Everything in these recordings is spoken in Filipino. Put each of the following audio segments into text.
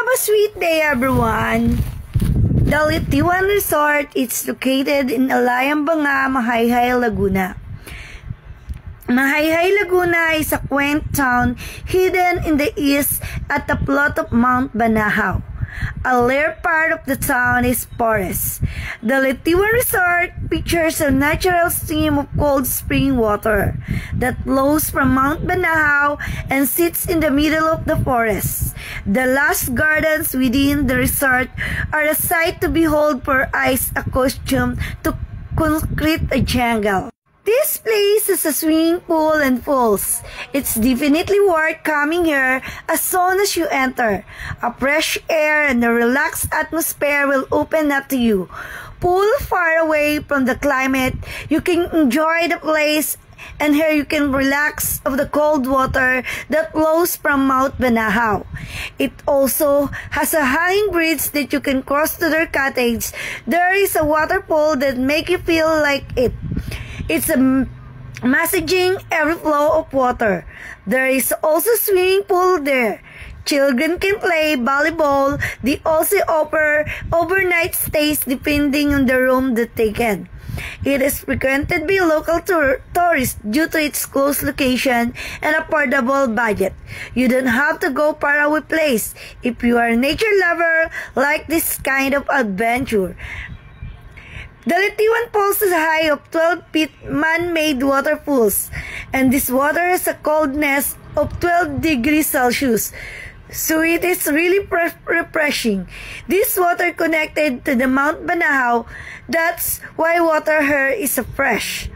Have a sweet day, everyone. The Litiwan Resort is located in Alayambanga, Mahayhay, Laguna. Mahayhay, Laguna is a quaint town hidden in the east at the plot of Mount Banahaw. A rare part of the town is forest. The Litiwan Resort features a natural stream of cold spring water that flows from Mount Banahaw and sits in the middle of the forest. The lush gardens within the resort are a sight to behold for eyes accustomed to concrete jungle. This place is a swimming pool and pools. It's definitely worth coming here as soon as you enter. A fresh air and a relaxed atmosphere will open up to you. Pool far away from the climate, you can enjoy the place, and here you can relax of the cold water that flows from Mount Banahaw. It also has a hanging bridge that you can cross to their cottage. There is a waterfall that make you feel like it. It's a massaging every flow of water. There is also a swimming pool there. Children can play volleyball. They also offer overnight stays depending on the room that they can. It is frequented by local tourists due to its close location and affordable budget. You don't have to go far away place if you are a nature lover like this kind of adventure. The Litiwan Falls is a height of 12 feet man-made waterfalls, and this water has a coldness of 12 degrees Celsius, so it is really refreshing. This water connected to the Mount Banahaw, that's why water here is fresh.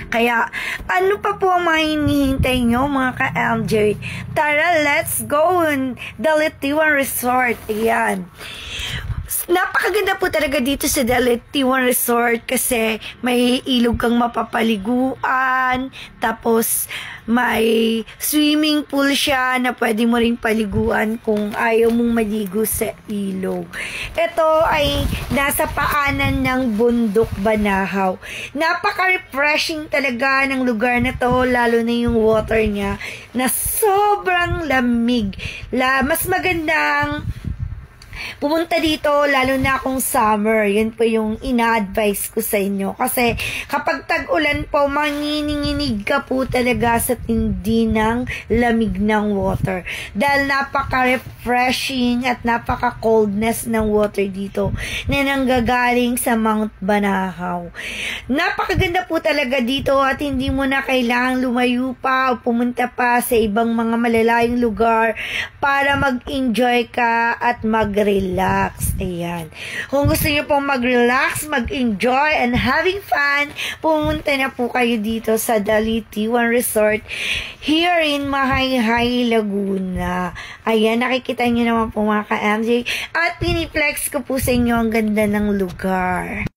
Kaya, ano pa po ang mga hinihintay nyo mga ka-LJ? Tara, let's go on the Litiwan Resort. Ayan. Napakaganda po talaga dito sa The Litiwan Resort kasi may ilog kang mapapaliguan, tapos may swimming pool siya na pwede mo ring paliguan kung ayaw mong maligo sa ilog. Ito ay nasa paanan ng bundok Banahaw. Napaka-refreshing talaga ng lugar na to, lalo na yung water niya na sobrang lamig. Mas magandang pumunta dito, lalo na kung summer. Yan po yung ina-advise ko sa inyo. Kasi kapag tag-ulan po, mangininginig ka po talaga sa tindi ng lamig ng water. Dahil napaka-refreshing at napaka-coldness ng water dito na nanggagaling sa Mount Banahaw. Napakaganda po talaga dito at hindi mo na kailangang lumayo pa o pumunta pa sa ibang mga malalayong lugar para mag-enjoy ka at mag-relax. Ayan. Kung gusto niyo pong mag-relax, mag-enjoy, and having fun, pumunta na po kayo dito sa The Litiwan Resort here in Mahayhay, Laguna. Ayan, nakikita niyo naman po mga ka-MJ. At piniplex ko po sa inyo ang ganda ng lugar.